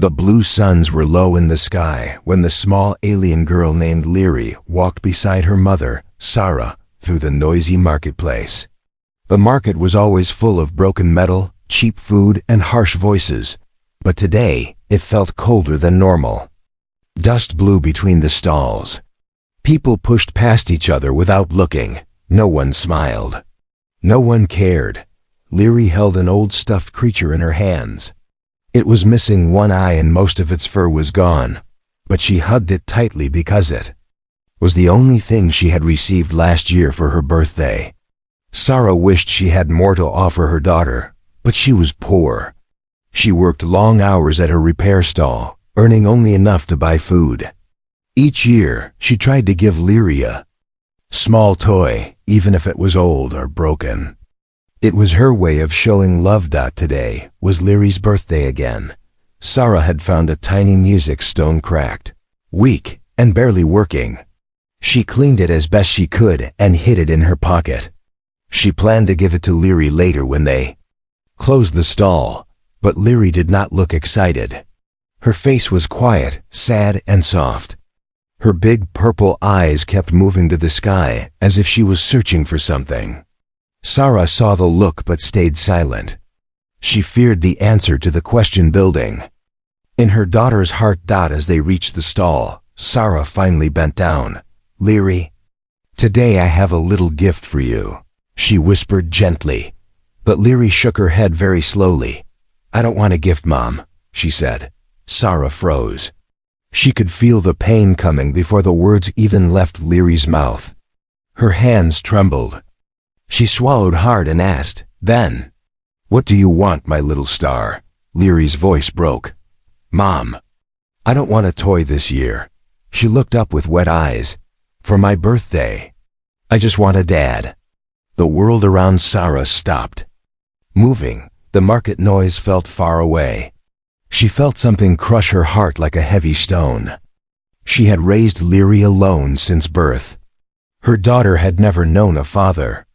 The blue suns were low in the sky when the small alien girl named Leary walked beside her mother, Sarah, through the noisy marketplace. The market was always full of broken metal, cheap food, and harsh voices, but today it felt colder than normal. Dust blew between the stalls. People pushed past each other without looking. No one smiled. No one cared. Leary held an old stuffed creature in her hands. It was missing one eye and most of its fur was gone, but she hugged it tightly because it was the only thing she had received last year for her birthday. Sarah wished she had more to offer her daughter, but she was poor. She worked long hours at her repair stall, earning only enough to buy food. Each year, she tried to give Leary a small toy, even if it was old or broken. It was her way of showing love. Today was Leary's birthday again. Sarah had found a tiny music stone, cracked, weak, and barely working. She cleaned it as best she could and hid it in her pocket. She planned to give it to Leary later when they closed the stall, but Leary did not look excited. Her face was quiet, sad, and soft. Her big purple eyes kept moving to the sky as if she was searching for something. Sarah saw the look but stayed silent. She feared the answer to the question building in her daughter's heart. As they reached the stall, Sarah finally bent down. "Leary, today I have a little gift for you," she whispered gently. But Leary shook her head very slowly. "I don't want a gift, Mom," she said. Sarah froze. She could feel the pain coming before the words even left Leary's mouth. Her hands trembled. She swallowed hard and asked, "Then, what do you want, my little star?" Leary's voice broke. "Mom, I don't want a toy this year." She looked up with wet eyes. "For my birthday, I just want a dad." The world around Sarah stopped moving. The market noise felt far away. She felt something crush her heart like a heavy stone. She had raised Leary alone since birth. Her daughter had never known a father.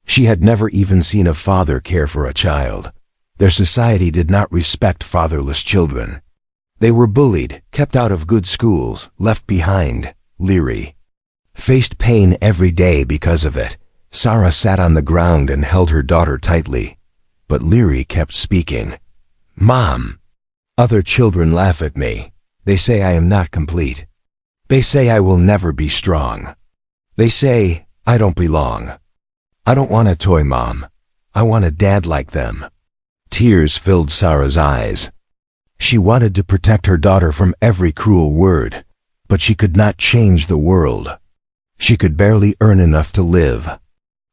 She had never even seen a father care for a child. Their society did not respect fatherless children. They were bullied, kept out of good schools, left behind. Leary faced pain every day because of it. Sarah sat on the ground and held her daughter tightly. But Leary kept speaking. "Mom, other children laugh at me. They say I am not complete. They say I will never be strong. They say I don't belong. I don't want a toy, Mom. I want a dad like them." Tears filled Sarah's eyes. She wanted to protect her daughter from every cruel word, but she could not change the world. She could barely earn enough to live.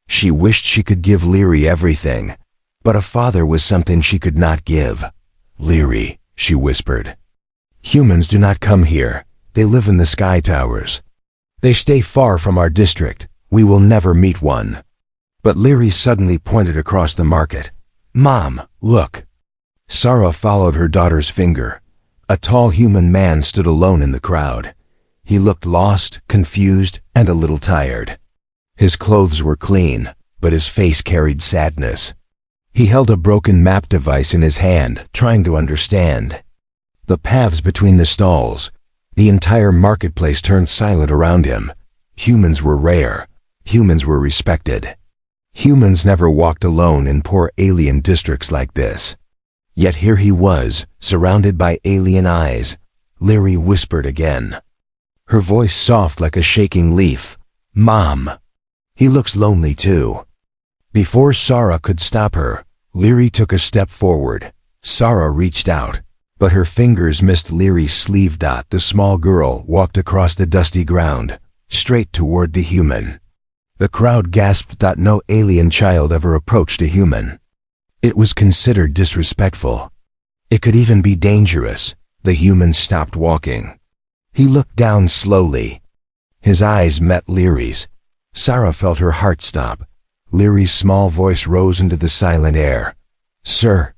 She wished she could give Leary everything, but a father was something she could not give. "Leary," she whispered, "humans do not come here. They live in the sky towers. They stay far from our district. We will never meet one." But Leary suddenly pointed across the market. "Mom, look." Sarah followed her daughter's finger. A tall human man stood alone in the crowd. He looked lost, confused, and a little tired. His clothes were clean, but his face carried sadness. He held a broken map device in his hand, trying to understand. The paths between the stalls, the entire marketplace turned silent around him. Humans were rare. Humans were respected. Humans never walked alone in poor alien districts like this. Yet here he was, surrounded by alien eyes. Leary whispered again, her voice soft like a shaking leaf. "Mom, he looks lonely too." Before Sarah could stop her, Leary took a step forward. Sarah reached out, but her fingers missed Leary's sleeve. The small girl walked across the dusty ground, straight toward the human. The crowd gasped. No alien child ever approached a human. It was considered disrespectful. It could even be dangerous. The human stopped walking. He looked down slowly. His eyes met Leary's. Sarah felt her heart stop. Leary's small voice rose into the silent air. "Sir,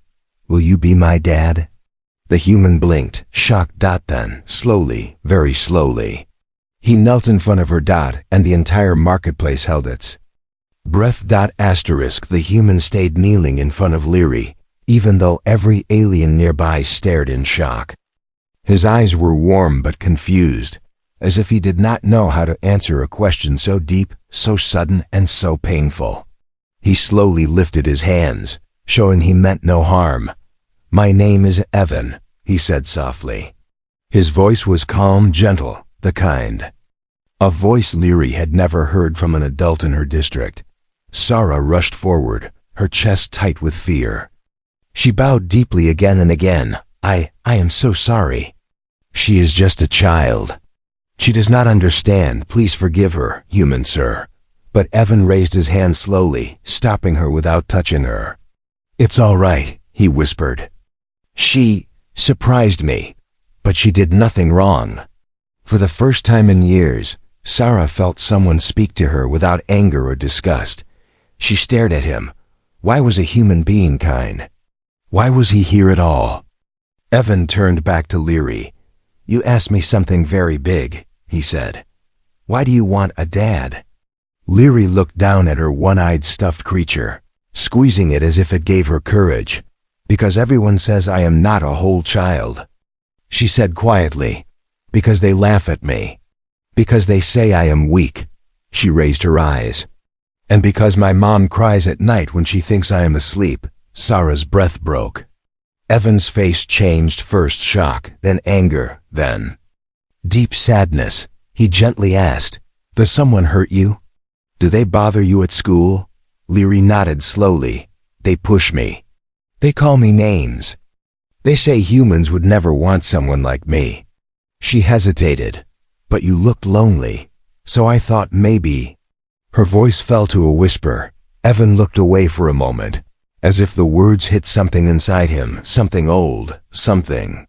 will you be my dad?" The human blinked, shocked. Then, slowly, very slowly, he knelt in front of her. And the entire marketplace held its breath. The human stayed kneeling in front of Leary, even though every alien nearby stared in shock. His eyes were warm but confused, as if he did not know how to answer a question so deep, so sudden, and so painful. He slowly lifted his hands, showing he meant no harm. "My name is Evan," he said softly. His voice was calm, gentle, the kind. A voice Leary had never heard from an adult in her district. Sarah rushed forward, her chest tight with fear. She bowed deeply again and again. I am so sorry. She is just a child. She does not understand. Please forgive her, human sir." But Evan raised his hand slowly, stopping her without touching her. "It's all right," he whispered. "She surprised me, but she did nothing wrong." For the first time in years, Sarah felt someone speak to her without anger or disgust. She stared at him. Why was a human being kind? Why was he here at all? Evan turned back to Leary. "You asked me something very big," he said. "Why do you want a dad?" Leary looked down at her one-eyed stuffed creature, squeezing it as if it gave her courage. "Because everyone says I am not a whole child," she said quietly. "Because they laugh at me. Because they say I am weak." She raised her eyes. "And because my mom cries at night when she thinks I am asleep." Sarah's breath broke. Evan's face changed, first shock, then anger, then deep sadness. He gently asked, "Does someone hurt you? Do they bother you at school?" Leary nodded slowly. "They push me. They call me names. They say humans would never want someone like me." She hesitated. "But you looked lonely, so I thought maybe." Her voice fell to a whisper. Evan looked away for a moment, as if the words hit something inside him, something old, something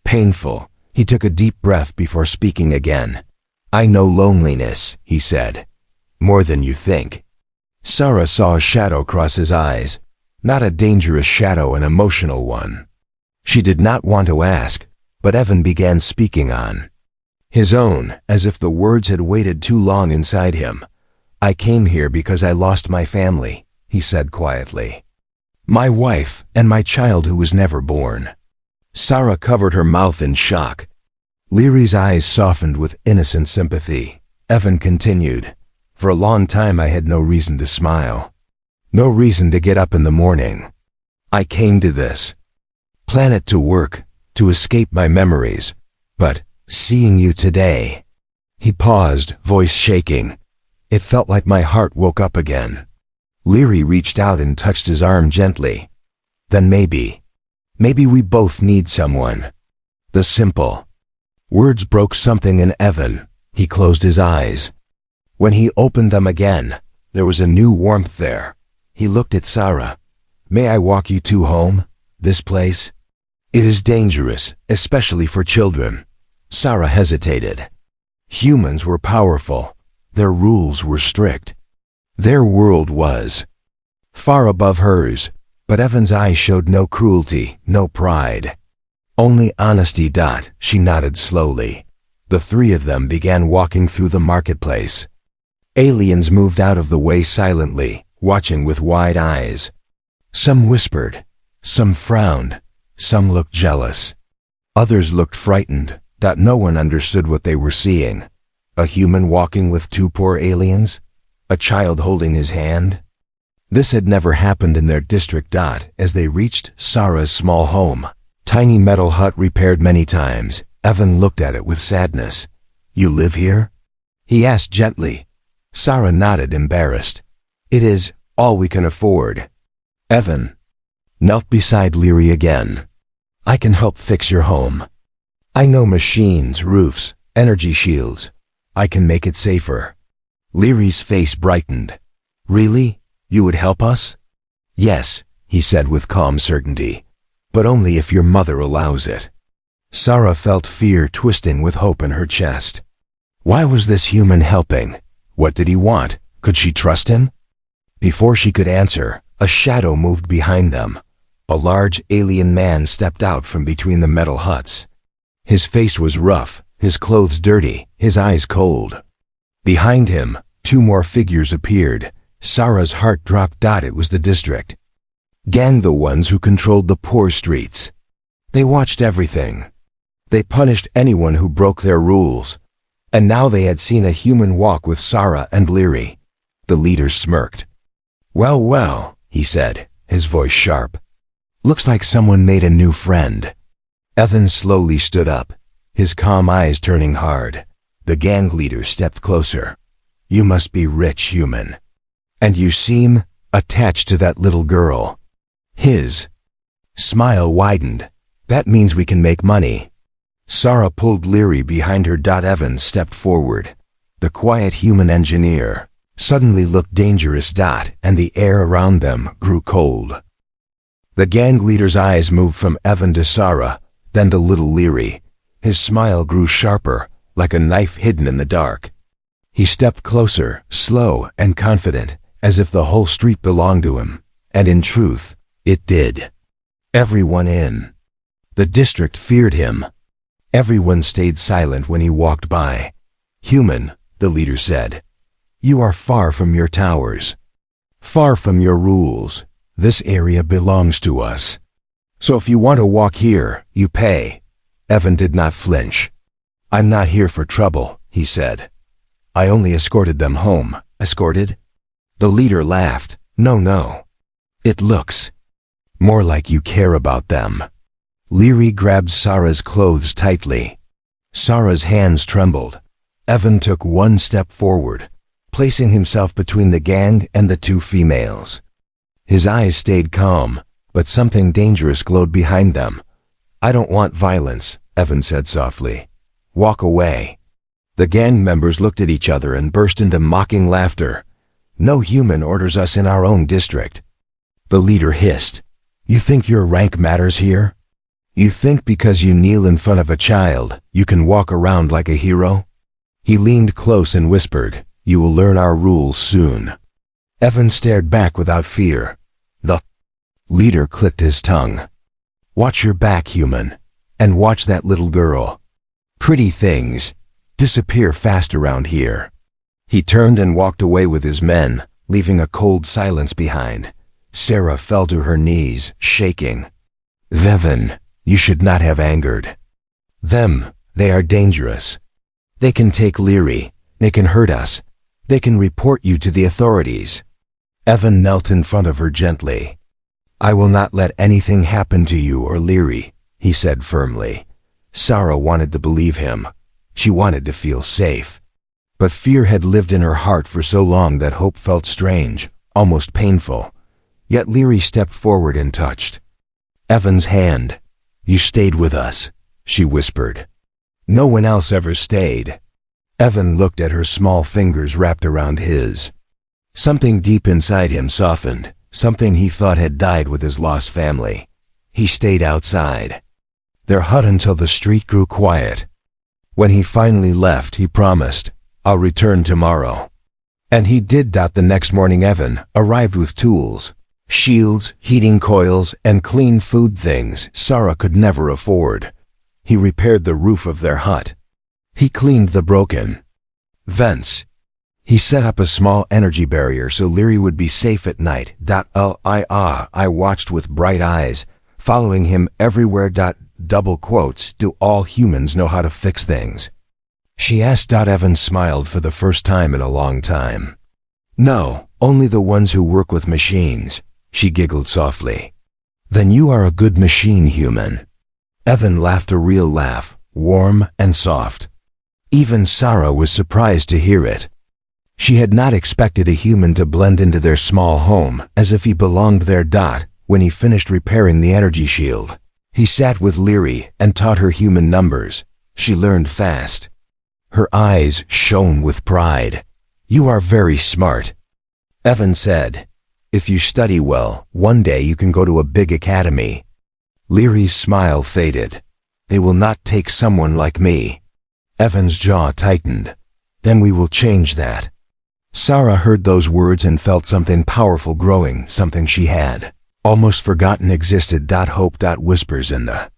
painful. He took a deep breath before speaking again. "I know loneliness," he said. "More than you think." Sarah saw a shadow cross his eyes, not a dangerous shadow, an emotional one. She did not want to ask, but Evan began speaking on his own, as if the words had waited too long inside him. "I came here because I lost my family," he said quietly. "My wife and my child who was never born." Sarah covered her mouth in shock. Leary's eyes softened with innocent sympathy. Evan continued, "For a long time I had no reason to smile. No reason to get up in the morning. I came to this planet to work, to escape my memories. But seeing you today..." He paused, voice shaking. "It felt like my heart woke up again." Leary reached out and touched his arm gently. "Then maybe we both need someone." The simple words broke something in Evan. He closed his eyes. When he opened them again, there was a new warmth there. He looked at Sarah. "May I walk you two home? This place? It is dangerous, especially for children." Sarah hesitated. Humans were powerful. Their rules were strict. Their world was far above hers, but Evan's eyes showed no cruelty, no pride. Only honesty. She nodded slowly. The three of them began walking through the marketplace. Aliens moved out of the way silently, watching with wide eyes. Some whispered, some frowned, some looked jealous. Others looked frightened. No one understood what they were seeing. A human walking with two poor aliens? A child holding his hand? This had never happened in their district. As they reached Sarah's small home, tiny metal hut repaired many times, Evan looked at it with sadness. "You live here?" he asked gently. Sarah nodded, embarrassed. "It is all we can afford." Evan knelt beside Leary again. "I can help fix your home. I know machines, roofs, energy shields. I can make it safer." Leary's face brightened. "Really? You would help us?" "Yes," he said with calm certainty. "But only if your mother allows it." Sarah felt fear twisting with hope in her chest. Why was this human helping? What did he want? Could she trust him? Before she could answer, a shadow moved behind them. A large alien man stepped out from between the metal huts. His face was rough, his clothes dirty, his eyes cold. Behind him, two more figures appeared. Sarah's heart dropped. It was the district gang, the ones who controlled the poor streets. They watched everything. They punished anyone who broke their rules. And now they had seen a human walk with Sarah and Leary. The leader smirked. "Well, well," he said, his voice sharp. "Looks like someone made a new friend." Evan slowly stood up, his calm eyes turning hard. The gang leader stepped closer. "You must be rich, human. And you seem attached to that little girl." His smile widened. "That means we can make money." Sarah pulled Leary behind her. Evan stepped forward. The quiet human engineer suddenly looked dangerous. And the air around them grew cold. The gang leader's eyes moved from Evan to Sarah, then to little Leary. His smile grew sharper, like a knife hidden in the dark. He stepped closer, slow and confident, as if the whole street belonged to him. And in truth, it did. Everyone in the district feared him. Everyone stayed silent when he walked by. "Human," the leader said, "you are far from your towers, far from your rules. This area belongs to us. So if you want to walk here, you pay." Evan did not flinch. "I'm not here for trouble," he said. "I only escorted them home." "Escorted?" The leader laughed. No. It looks more like you care about them." Leary grabbed Sarah's clothes tightly. Sarah's hands trembled. Evan took one step forward, placing himself between the gang and the two females. His eyes stayed calm, but something dangerous glowed behind them. "I don't want violence," Evan said softly. "Walk away." The gang members looked at each other and burst into mocking laughter. "No human orders us in our own district." The leader hissed. "You think your rank matters here? You think because you kneel in front of a child, you can walk around like a hero?" He leaned close and whispered, "You will learn our rules soon." Evan stared back without fear. The leader clicked his tongue. "Watch your back, human. And watch that little girl. Pretty things disappear fast around here." He turned and walked away with his men, leaving a cold silence behind. Sarah fell to her knees, shaking. "Evan, you should not have angered them. They are dangerous. They can take Leary. They can hurt us. They can report you to the authorities." Evan knelt in front of her gently. "I will not let anything happen to you or Leary," he said firmly. Sarah wanted to believe him. She wanted to feel safe. But fear had lived in her heart for so long that hope felt strange, almost painful. Yet Leary stepped forward and touched Evan's hand. "You stayed with us," she whispered. "No one else ever stayed." Evan looked at her small fingers wrapped around his. Something deep inside him softened, something he thought had died with his lost family. He stayed outside their hut until the street grew quiet. When he finally left, he promised, "I'll return tomorrow." And he did. The next morning Evan arrived with tools, shields, heating coils, and clean food things Sarah could never afford. He repaired the roof of their hut. He cleaned the broken vents. He set up a small energy barrier so Leary would be safe at night. I watched with bright eyes, following him everywhere. Double quotes, "Do all humans know how to fix things?" she asked. Evan smiled for the first time in a long time. "No, only the ones who work with machines," she giggled softly. "Then you are a good machine, human." Evan laughed, a real laugh, warm and soft. Even Sarah was surprised to hear it. She had not expected a human to blend into their small home as if he belonged there. When he finished repairing the energy shield, he sat with Leary and taught her human numbers. She learned fast. Her eyes shone with pride. "You are very smart," Evan said. "If you study well, one day you can go to a big academy." Leary's smile faded. "They will not take someone like me." Evan's jaw tightened. "Then we will change that." Sarah heard those words and felt something powerful growing, something she had almost forgotten existed. Hope. Whispers in the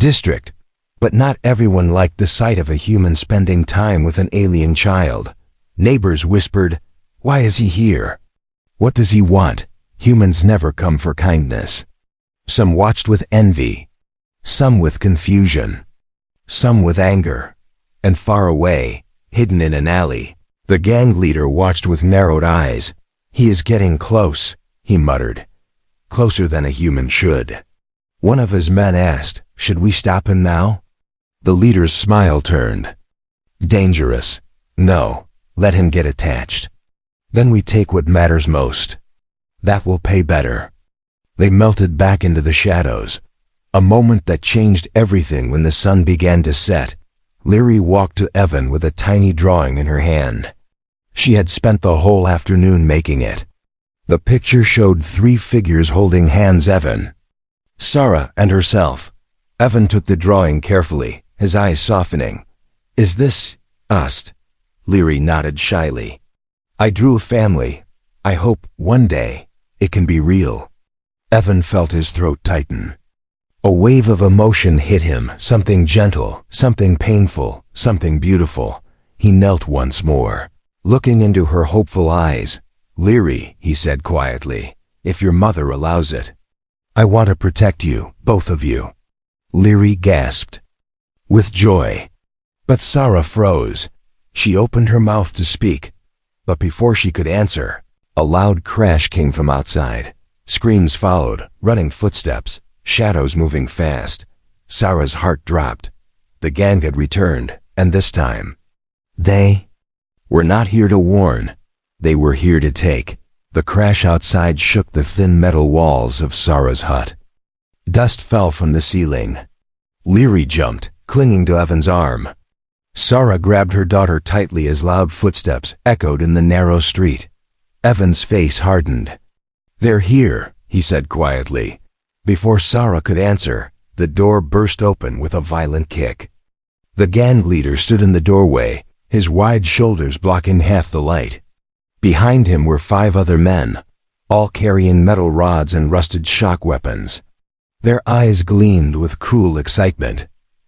district. But not everyone liked the sight of a human spending time with an alien child. Neighbors whispered, "Why is he here? What does he want? Humans never come for kindness." Some watched with envy, some with confusion. some with anger. And far away, hidden in an alley, the gang leader watched with narrowed eyes. "He is getting close," he muttered. "Closer than a human should." One of his men asked, "Should we stop him now?" The leader's smile turned. "Dangerous. No, let him get attached. Then we take what matters most. That will pay better." They melted back into the shadows. A moment that changed everything when the sun began to set. Leary walked to Evan with a tiny drawing in her hand. She had spent the whole afternoon making it. The picture showed 3 figures holding hands: Evan, Sarah, and herself. Evan took the drawing carefully, his eyes softening. "Is this us?" Leary nodded shyly. "I drew a family. I hope one day it can be real." Evan felt his throat tighten. A wave of emotion hit him, something gentle, something painful, something beautiful. He knelt once more, looking into her hopeful eyes. "Leary," he said quietly, "if your mother allows it, I want to protect you, both of you." Leary gasped with joy. But Sarah froze. She opened her mouth to speak, but before she could answer, a loud crash came from outside. Screams followed, running footsteps, shadows moving fast. Sarah's heart dropped. The gang had returned, and this time, they were not here to warn. They were here to take. The crash outside shook the thin metal walls of Sarah's hut. Dust fell from the ceiling. Leary jumped, clinging to Evan's arm. Sarah grabbed her daughter tightly as loud footsteps echoed in the narrow street. Evan's face hardened. "They're here," he said quietly. Before Sarah could answer, the door burst open with a violent kick. The gang leader stood in the doorway, his wide shoulders blocking half the light. Behind him were 5 other men, all carrying metal rods and rusted shock weapons. Their eyes gleamed with cruel excitement.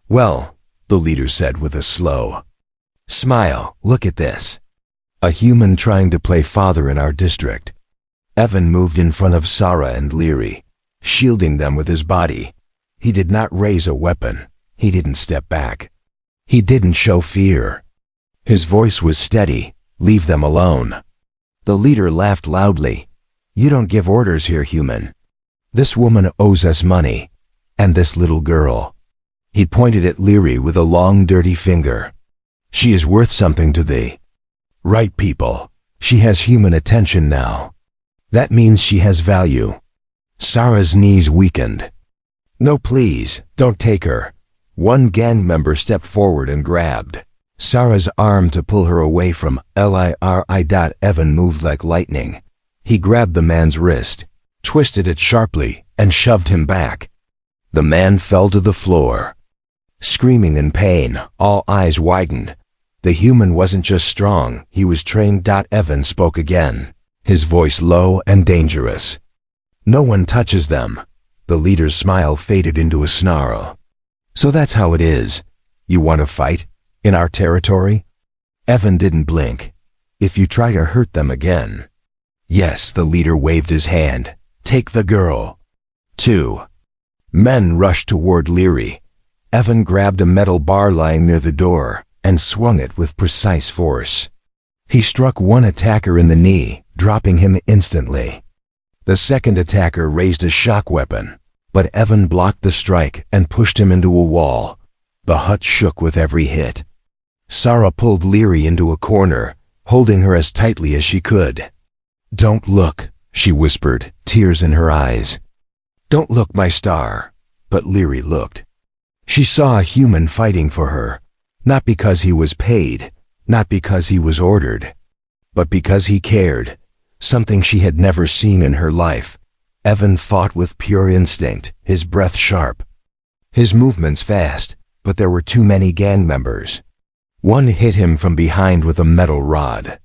"Well," the leader said with a slow smile, "look at this. A human trying to play father in our district." Evan moved in front of Sarah and Leary, shielding them with his body. He did not raise a weapon. He didn't step back. He didn't show fear. His voice was steady. "Leave them alone." The leader laughed loudly. "You don't give orders here, human. This woman owes us money. And this little girl." He pointed at Leary with a long, dirty finger. "She is worth something to thee. Right, people. She has human attention now. That means she has value." Sarah's knees weakened. "No, please, don't take her." One gang member stepped forward and grabbed Sarah's arm to pull her away from Lery. Evan moved like lightning. He grabbed the man's wrist, twisted it sharply, and shoved him back. The man fell to the floor, screaming in pain. All eyes widened. The human wasn't just strong, he was trained. Evan spoke again, his voice low and dangerous. "No one touches them." The leader's smile faded into a snarl. "So that's how it is. You want to fight? In our territory?" Evan didn't blink. "If you try to hurt them again." "Yes," the leader waved his hand. "Take the girl." 2 men rushed toward Leary. Evan grabbed a metal bar lying near the door and swung it with precise force. He struck one attacker in the knee, dropping him instantly. The second attacker raised a shock weapon, but Evan blocked the strike and pushed him into a wall. The hut shook with every hit. Sarah pulled Leary into a corner, holding her as tightly as she could. "Don't look," she whispered, tears in her eyes. "Don't look, my star." But Leary looked. She saw a human fighting for her, not because he was paid, not because he was ordered, but because he cared, something she had never seen in her life. Evan fought with pure instinct, his breath sharp, his movements fast, but there were too many gang members. One hit him from behind with a metal rod.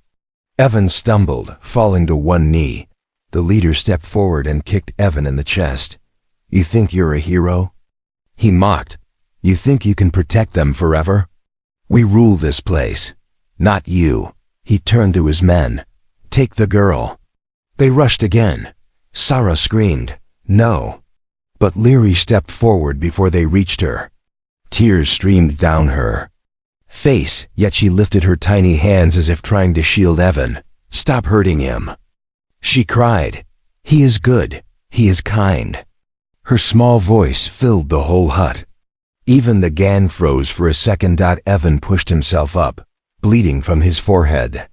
Evan stumbled, falling to one knee. The leader stepped forward and kicked Evan in the chest. "You think you're a hero?" he mocked. "You think you can protect them forever? We rule this place, not you." He turned to his men. "Take the girl." They rushed again. Sarah screamed, "No." But Leary stepped forward before they reached her. Tears streamed down her face, yet she lifted her tiny hands as if trying to shield Evan. "Stop hurting him," she cried. "He is good. He is kind." Her small voice filled the whole hut. Even the gang froze for a second. Evan pushed himself up, bleeding from his forehead.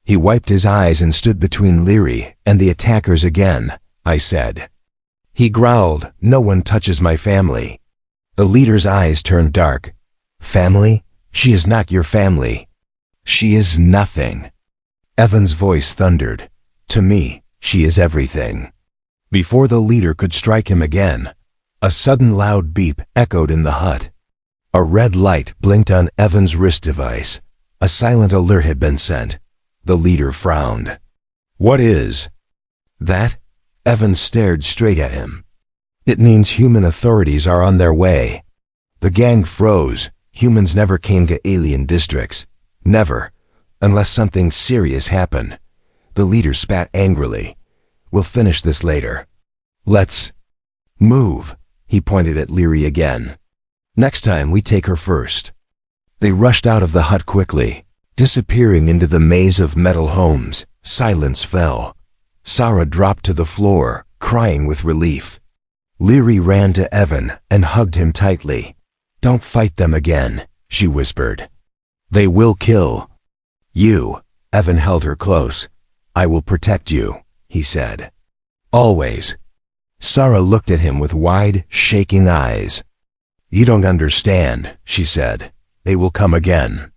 He wiped his eyes and stood between Leary and the attackers again. "I said." He growled, "No one touches my family." The leader's eyes turned dark. "Family? She is not your family. She is nothing." Evan's voice thundered. "To me, she is everything." Before the leader could strike him again, a sudden loud beep echoed in the hut. A red light blinked on Evan's wrist device. A silent alert had been sent. The leader frowned. "What is that?" Evan stared straight at him. "It means human authorities are on their way." The gang froze. Humans never came to alien districts. Never. Unless something serious happened. The leader spat angrily. "We'll finish this later. Let's move." He pointed at Leary again. "Next time we take her first." They rushed out of the hut quickly, disappearing into the maze of metal homes. Silence fell. Sarah dropped to the floor, crying with relief. Leary ran to Evan and hugged him tightly. "Don't fight them again," she whispered. "They will kill you." Evan held her close. "I will protect you," he said. "Always." Sarah looked at him with wide, shaking eyes. "You don't understand," she said. "They will come again.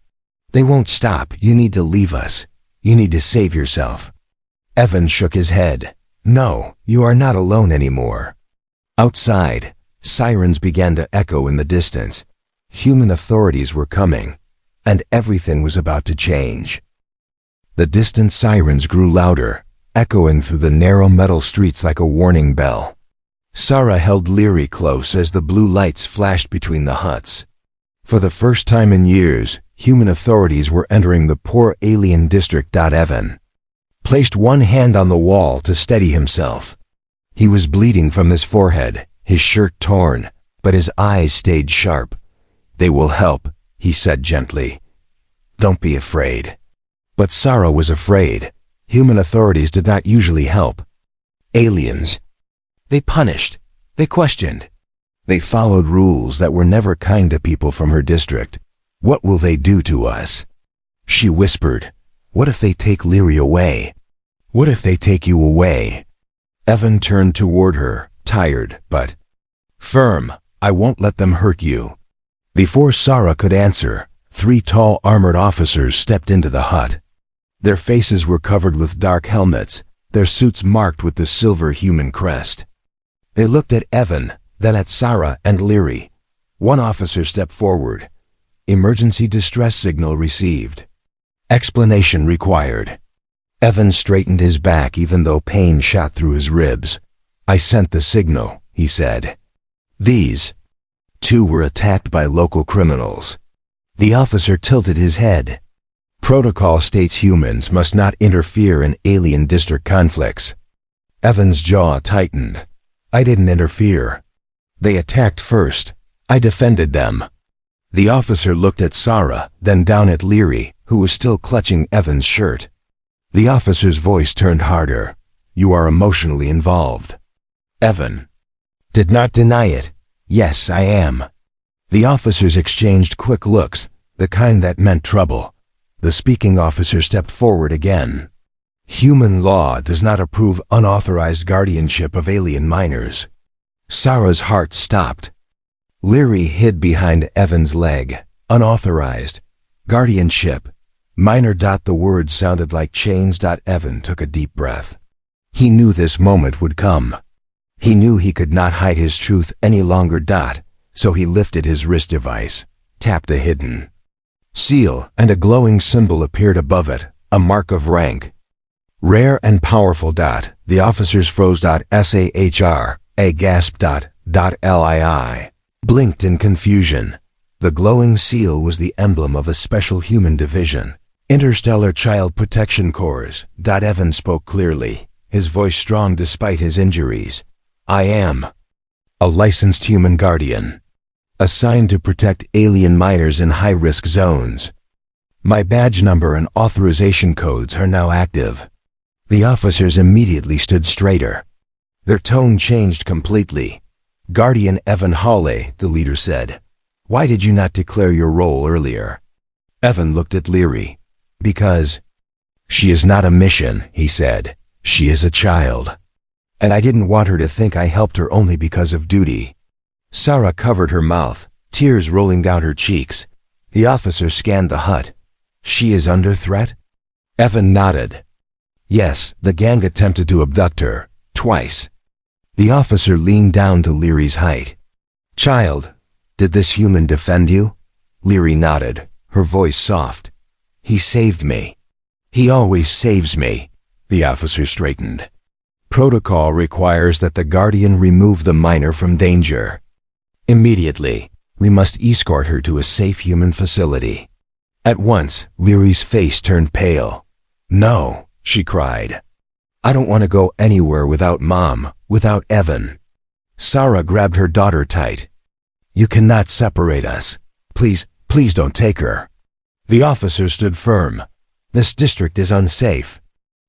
They won't stop. You need to leave us. You need to save yourself." Evan shook his head. "No, you are not alone anymore." Outside, sirens began to echo in the distance. Human authorities were coming, and everything was about to change. The distant sirens grew louder, echoing through the narrow metal streets like a warning bell. Sarah held Leary close as the blue lights flashed between the huts. For the first time in years, human authorities were entering the poor alien district. Evan placed one hand on the wall to steady himself. He was bleeding from his forehead, his shirt torn, but his eyes stayed sharp. "They will help," he said gently. "Don't be afraid." But Sarah was afraid. Human authorities did not usually help. Aliens. They punished. They questioned. They followed rules that were never kind to people from her district. "What will they do to us?" she whispered. "What if they take Leary away? What if they take you away?" Evan turned toward her, tired but firm. "I won't let them hurt you." Before Sarah could answer, 3 tall armored officers stepped into the hut. Their faces were covered with dark helmets, their suits marked with the silver human crest. They looked at Evan, then at Sarah and Leary. One officer stepped forward. "Emergency distress signal received. Explanation required." Evan straightened his back even though pain shot through his ribs. "I sent the signal," he said. "These 2 were attacked by local criminals." The officer tilted his head. "Protocol states humans must not interfere in alien district conflicts." Evan's jaw tightened. "I didn't interfere. They attacked first. I defended them." The officer looked at Sarah, then down at Leary, who was still clutching Evan's shirt. The officer's voice turned harder. "You are emotionally involved." Evan did not deny it. "Yes, I am." The officers exchanged quick looks, the kind that meant trouble. The speaking officer stepped forward again. "Human law does not approve unauthorized guardianship of alien minors." Sarah's heart stopped. Leary hid behind Evan's leg. "Unauthorized. Guardianship. Minor. The words sounded like chains. Evan took a deep breath. He knew this moment would come. He knew he could not hide his truth any longer. So he lifted his wrist device, tapped a hidden seal, and a glowing symbol appeared above it, a mark of rank. "Rare and powerful. The officers froze. SAHR. A gasp. LII. Blinked in confusion. The glowing seal was the emblem of a special human division, Interstellar Child Protection Corps. Evan spoke clearly, his voice strong despite his injuries. "I am a licensed human guardian." Assigned to protect alien miners in high-risk zones. My badge number and authorization codes are now active." The officers immediately stood straighter. Their tone changed completely. "Guardian Evan Hawley," the leader said. "Why did you not declare your role earlier?" Evan looked at Leary. "Because she is not a mission," he said. "She is a child. And I didn't want her to think I helped her only because of duty." Sarah covered her mouth, tears rolling down her cheeks. The officer scanned the hut. "She is under threat?" Evan nodded. "Yes, the gang attempted to abduct her, twice." The officer leaned down to Leary's height. "Child, did this human defend you?" Leary nodded, her voice soft. "He saved me. He always saves me." The officer straightened. "Protocol requires that the Guardian remove the miner from danger. Immediately, we must escort her to a safe human facility." At once, Leary's face turned pale. "No," she cried. "I don't want to go anywhere without Mom, without Evan." Sarah grabbed her daughter tight. "You cannot separate us. Please, please don't take her." The officer stood firm. "This district is unsafe.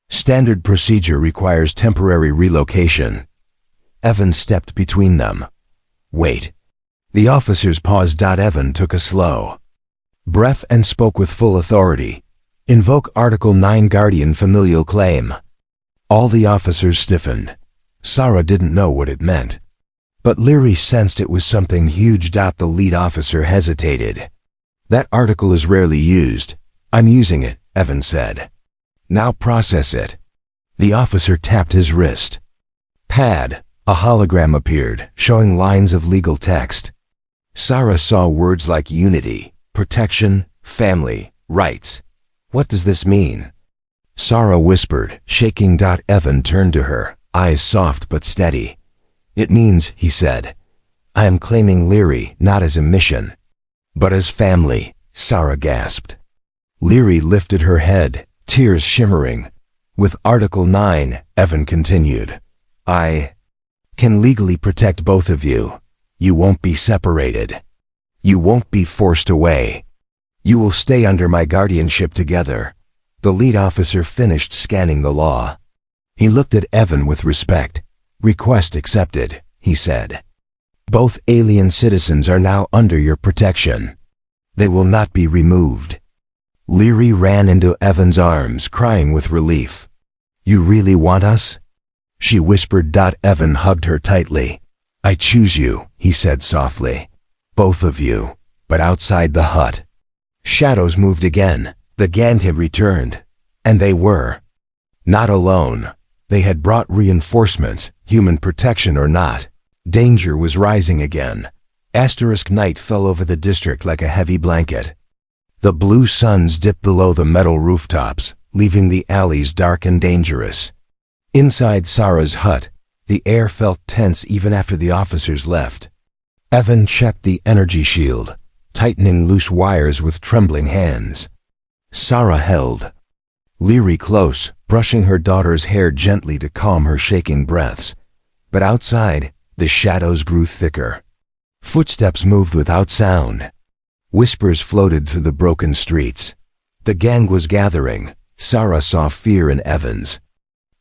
Standard procedure requires temporary relocation." Evan stepped between them. "Wait." The officers paused. Evan took a slow breath and spoke with full authority. "Invoke Article 9 Guardian Familial Claim." All the officers stiffened. Sarah didn't know what it meant, but Leary sensed it was something huge. The lead officer hesitated. "That article is rarely used." "I'm using it," Evan said. "Now process it." The officer tapped his wrist. Pad. A hologram appeared, showing lines of legal text. Sarah saw words like unity, protection, family, rights. "What does this mean?" Sarah whispered, shaking. Evan turned to her, eyes soft but steady. "It means," he said, "I am claiming Leary not as a mission, but as family." Sarah gasped. Leary lifted her head, tears shimmering. "With Article 9, Evan continued, I can legally protect both of you. You won't be separated. You won't be forced away. You will stay under my guardianship together." The lead officer finished scanning the law. He looked at Evan with respect. "Request accepted," he said. "Both alien citizens are now under your protection. They will not be removed." Leary ran into Evan's arms, crying with relief. "You really want us?" she whispered. Evan hugged her tightly. "I choose you," he said softly. "Both of you, but outside the hut." Shadows moved again. The gang had returned. And they were not alone. They had brought reinforcements, human protection or not. Danger was rising again. Asterisk night fell over the district like a heavy blanket. The blue suns dipped below the metal rooftops, leaving the alleys dark and dangerous. Inside Sarah's hut, the air felt tense even after the officers left. Evan checked the energy shield, tightening loose wires with trembling hands. Sarah held Leary close, brushing her daughter's hair gently to calm her shaking breaths. But outside, the shadows grew thicker. Footsteps moved without sound. Whispers floated through the broken streets. The gang was gathering. Sarah saw fear in Evan's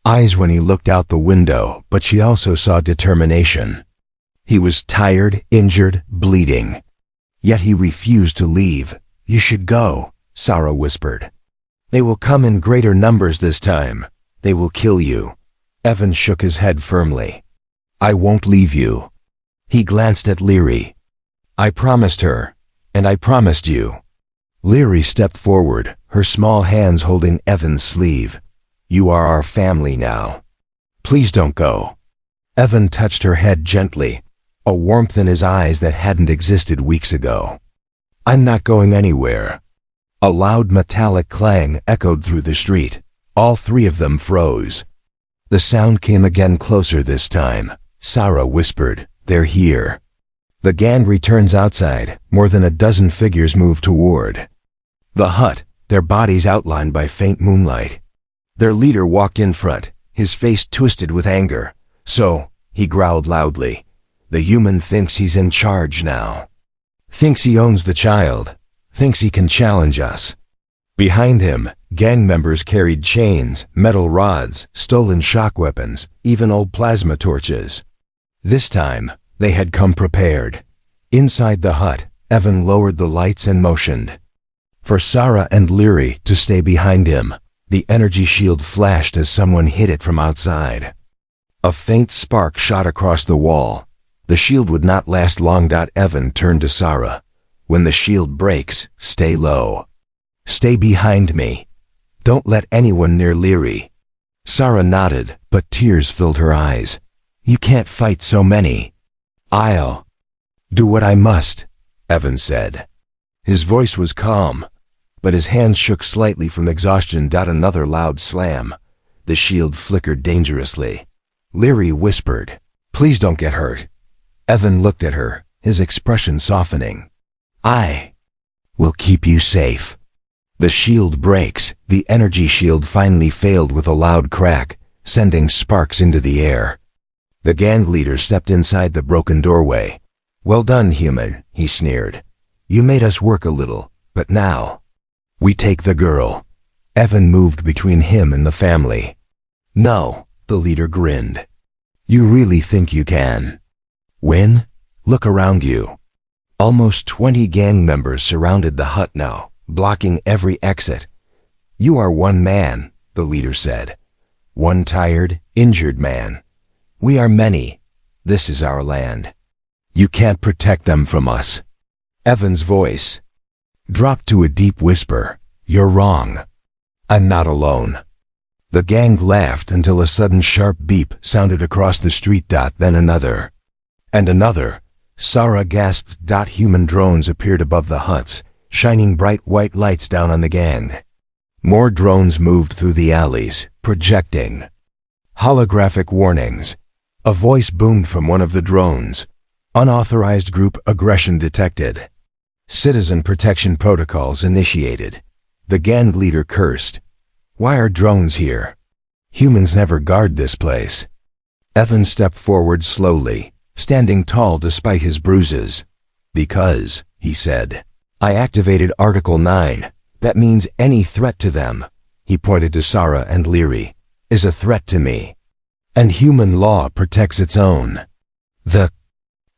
eyes when he looked out the window, but she also saw determination. He was tired, injured, bleeding. Yet he refused to leave. "You should go," Sarah whispered. "They will come in greater numbers this time. They will kill you." Evan shook his head firmly. "I won't leave you." He glanced at Leary. "I promised her, and I promised you." Leary stepped forward, her small hands holding Evan's sleeve. "You are our family now. Please don't go." Evan touched her head gently, a warmth in his eyes that hadn't existed weeks ago. "I'm not going anywhere." A loud metallic clang echoed through the street. All three of them froze. The sound came again, closer this time. Sarah whispered, "They're here." The gang returns outside. More than a dozen figures move toward the hut, their bodies outlined by faint moonlight. Their leader walked in front, his face twisted with anger. "So," he growled loudly, "the human thinks he's in charge now." Thinks he owns the child. Thinks he can challenge us. Behind him, gang members carried chains, metal rods, stolen shock weapons, even old plasma torches. This time, they had come prepared. Inside the hut, Evan lowered the lights and motioned for Sarah and Leary to stay behind him. The energy shield flashed as someone hit it from outside. A faint spark shot across the wall. The shield would not last long. Evan turned to Sarah. When the shield breaks, stay low. Stay behind me. Don't let anyone near Leary. Sarah nodded, but tears filled her eyes. You can't fight so many. I'll do what I must, Evan said. His voice was calm, but his hands shook slightly from exhaustion. Another loud slam. The shield flickered dangerously. Leary whispered, "Please don't get hurt." Evan looked at her, his expression softening. "I will keep you safe." The shield breaks. The energy shield finally failed with a loud crack, sending sparks into the air. The gang leader stepped inside the broken doorway. "Well done, human," he sneered. "You made us work a little, but now we take the girl." Evan moved between him and the family. "No," the leader grinned. "You really think you can win? Look around you." Almost 20 gang members surrounded the hut now, blocking every exit. "You are one man," the leader said. "One tired, injured man. We are many. This is our land. You can't protect them from us." Evan's voice dropped to a deep whisper. "You're wrong. I'm not alone." The gang laughed until a sudden sharp beep sounded across the street. Then another. And another. Sarah gasped. Human drones appeared above the huts, shining bright white lights down on the gang. More drones moved through the alleys, projecting holographic warnings. A voice boomed from one of the drones. "Unauthorized group aggression detected. Citizen protection protocols initiated." The gang leader cursed. "Why are drones here? Humans never guard this place." Evan stepped forward slowly, standing tall despite his bruises. "Because," he said, "I activated Article 9. That means any threat to them," he pointed to Sarah and Leary, "is a threat to me. And human law protects its own." The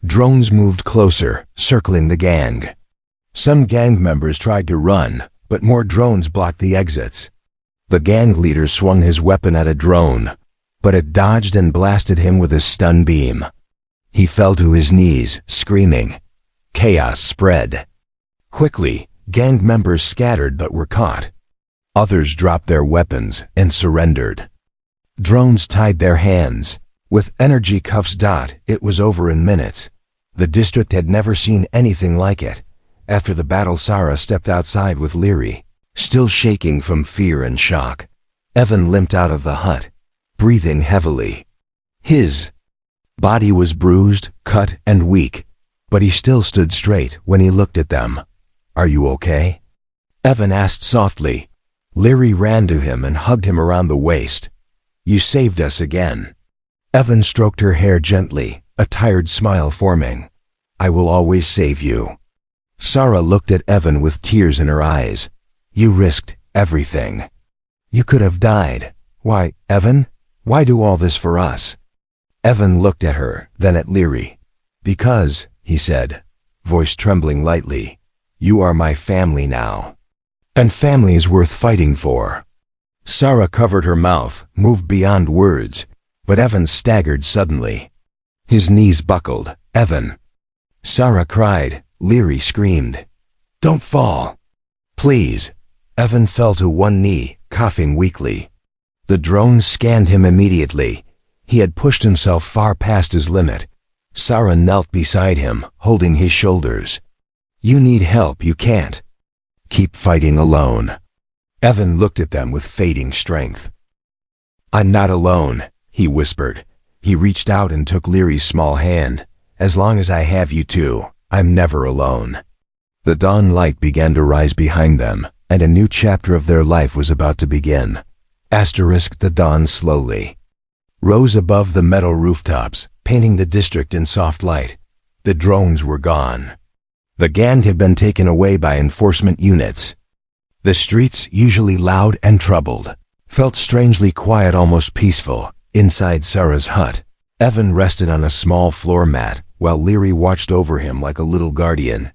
drones moved closer, circling the gang. Some gang members tried to run, but more drones blocked the exits. The gang leader swung his weapon at a drone, but it dodged and blasted him with a stun beam. He fell to his knees, screaming. Chaos spread. Quickly, gang members scattered but were caught. Others dropped their weapons and surrendered. Drones tied their hands. With energy cuffs. It was over in minutes. The district had never seen anything like it. After the battle, Sarah stepped outside with Leary, still shaking from fear and shock. Evan limped out of the hut, breathing heavily. His body was bruised, cut, and weak, but he still stood straight when he looked at them. "Are you okay?" Evan asked softly. Leary ran to him and hugged him around the waist. "You saved us again." Evan stroked her hair gently, a tired smile forming. "I will always save you." Sarah looked at Evan with tears in her eyes. "You risked everything. You could have died. Why, Evan? Why do all this for us?" Evan looked at her, then at Leary. "Because," he said, voice trembling lightly, "you are my family now. And family is worth fighting for." Sarah covered her mouth, moved beyond words, but Evan staggered suddenly. His knees buckled. "Evan!" Sarah cried. Leary screamed. "Don't fall. Please." Evan fell to one knee, coughing weakly. The drones scanned him immediately. He had pushed himself far past his limit. Sarah knelt beside him, holding his shoulders. "You need help. You can't keep fighting alone." Evan looked at them with fading strength. "I'm not alone," he whispered. He reached out and took Leary's small hand. "As long as I have you two, I'm never alone." The dawn light began to rise behind them, and a new chapter of their life was about to begin. The dawn slowly rose above the metal rooftops, painting the district in soft light. The drones were gone. The gang had been taken away by enforcement units. The streets, usually loud and troubled, felt strangely quiet, almost peaceful. Inside Sarah's hut, Evan rested on a small floor mat while Leary watched over him like a little guardian.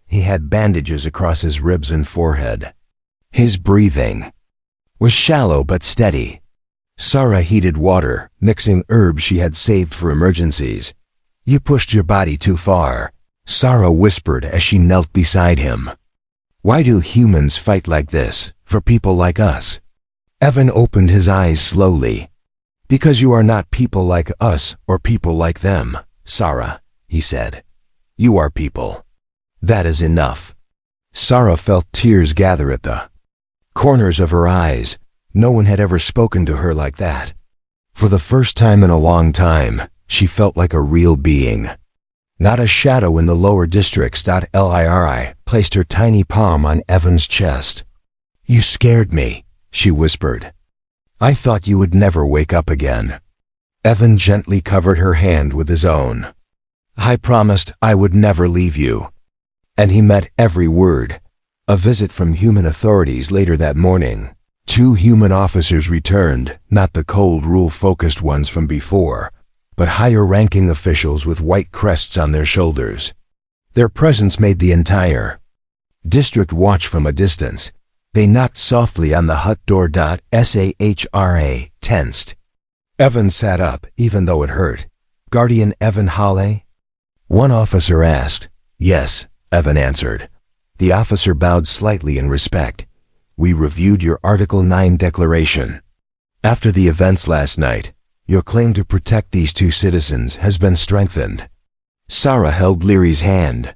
He had bandages across his ribs and forehead. His breathing was shallow but steady. Sarah heated water, mixing herbs she had saved for emergencies. "You pushed your body too far," Sarah whispered as she knelt beside him. "Why do humans fight like this, for people like us?" Evan opened his eyes slowly. "Because you are not people like us or people like them, Sarah," he said. "You are people. That is enough." Sarah felt tears gather at the corners of her eyes. No one had ever spoken to her like that. For the first time in a long time, she felt like a real being. Not a shadow in the lower districts. Liri placed her tiny palm on Evan's chest. "You scared me," she whispered. "I thought you would never wake up again." Evan gently covered her hand with his own. "I promised I would never leave you." And he meant every word. A visit from human authorities later that morning. 2 human officers returned, not the cold rule-focused ones from before, but higher-ranking officials with white crests on their shoulders. Their presence made the entire district watch from a distance. They knocked softly on the hut door. Sahra tensed. Evan sat up, even though it hurt. "Guardian Evan Hale?" one officer asked. "Yes," Evan answered. The officer bowed slightly in respect. "We reviewed your Article 9 declaration. After the events last night, your claim to protect these 2 citizens has been strengthened." Sarah held Leary's hand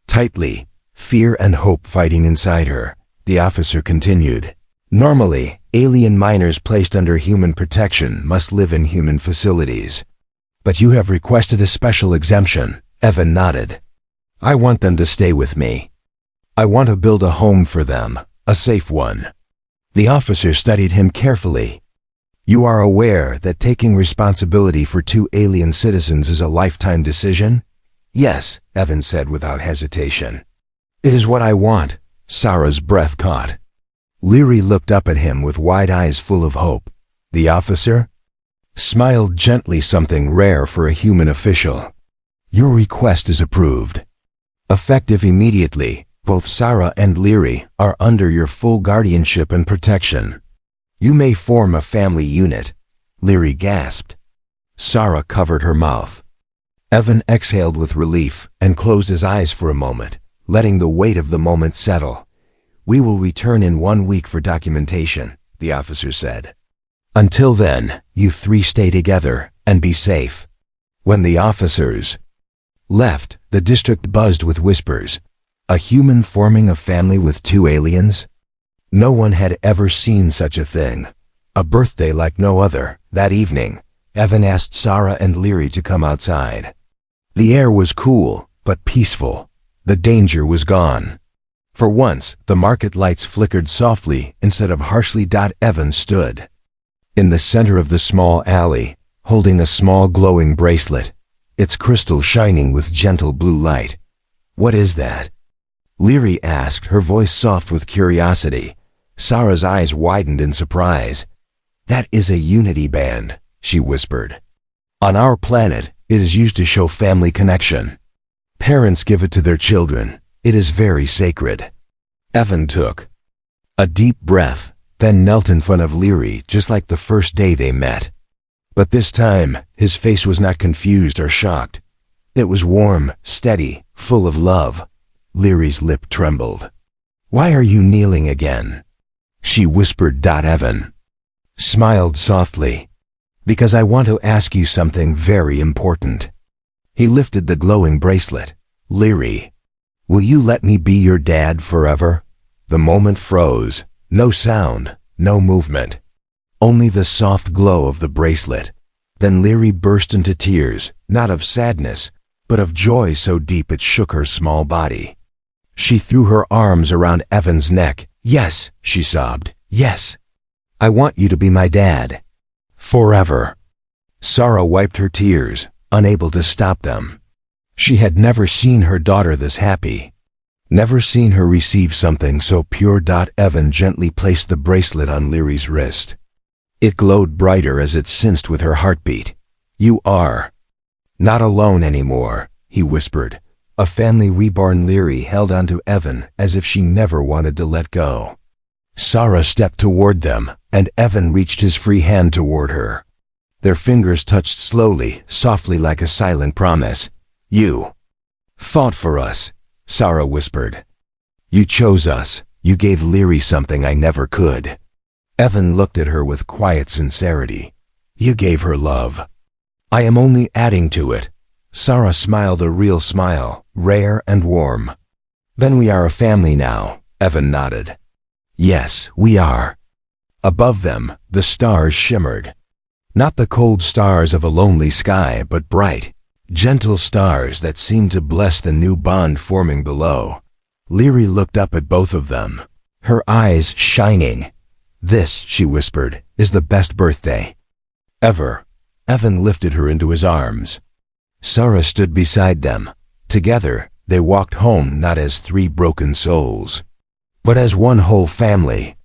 tightly, fear and hope fighting inside her. The officer continued. "Normally, alien minors placed under human protection must live in human facilities. But you have requested a special exemption." Evan nodded. "I want them to stay with me. I want to build a home for them, a safe one." The officer studied him carefully. "You are aware that taking responsibility for 2 alien citizens is a lifetime decision?" "Yes," Evan said without hesitation. "It is what I want." Sarah's breath caught. Leary looked up at him with wide eyes full of hope. The officer smiled gently, something rare for a human official. "Your request is approved. Effective immediately, both Sarah and Leary are under your full guardianship and protection. You may form a family unit." Leary gasped. Sarah covered her mouth. Evan exhaled with relief and closed his eyes for a moment, letting the weight of the moment settle. "We will return in 1 week for documentation," the officer said. "Until then, you 3 stay together and be safe." When the officers left, the district buzzed with whispers. A human forming a family with 2 aliens? No one had ever seen such a thing. A birthday like no other. That evening, Evan asked Sarah and Leary to come outside. The air was cool, but peaceful. The danger was gone. For once, the market lights flickered softly instead of harshly. Evan stood in the center of the small alley, holding a small glowing bracelet, its crystal shining with gentle blue light. "What is that?" Leary asked, her voice soft with curiosity. Sarah's eyes widened in surprise. "That is a unity band," she whispered. "On our planet, it is used to show family connection. Parents give it to their children. It is very sacred." Evan took a deep breath, then knelt in front of Leary just like the first day they met. But this time, his face was not confused or shocked. It was warm, steady, full of love. Leary's lip trembled. "Why are you kneeling again?" she whispered. Evan smiled softly. "Because I want to ask you something very important." He lifted the glowing bracelet. "Leary, will you let me be your dad forever?" The moment froze. No sound, no movement. Only the soft glow of the bracelet. Then Leary burst into tears, not of sadness, but of joy so deep it shook her small body. She threw her arms around Evan's neck. "Yes," she sobbed. "Yes. I want you to be my dad. Forever." Sarah wiped her tears, unable to stop them. She had never seen her daughter this happy. Never seen her receive something so pure. Evan gently placed the bracelet on Leary's wrist. It glowed brighter as it synced with her heartbeat. You are not alone anymore, he whispered. A family reborn. Leary held onto Evan as if she never wanted to let go. Sarah stepped toward them, and Evan reached his free hand toward her. Their fingers touched slowly, softly like a silent promise. You fought for us, Sarah whispered. You chose us. You gave Leary something I never could. Evan looked at her with quiet sincerity. You gave her love. I am only adding to it. Sarah smiled a real smile, rare and warm. Then we are a family now, Evan nodded. Yes, we are. Above them, the stars shimmered. Not the cold stars of a lonely sky, but bright, gentle stars that seemed to bless the new bond forming below. Leary looked up at both of them, her eyes shining. This, she whispered, is the best birthday ever. Evan lifted her into his arms. Sarah stood beside them. Together, they walked home not as three broken souls, but as one whole family,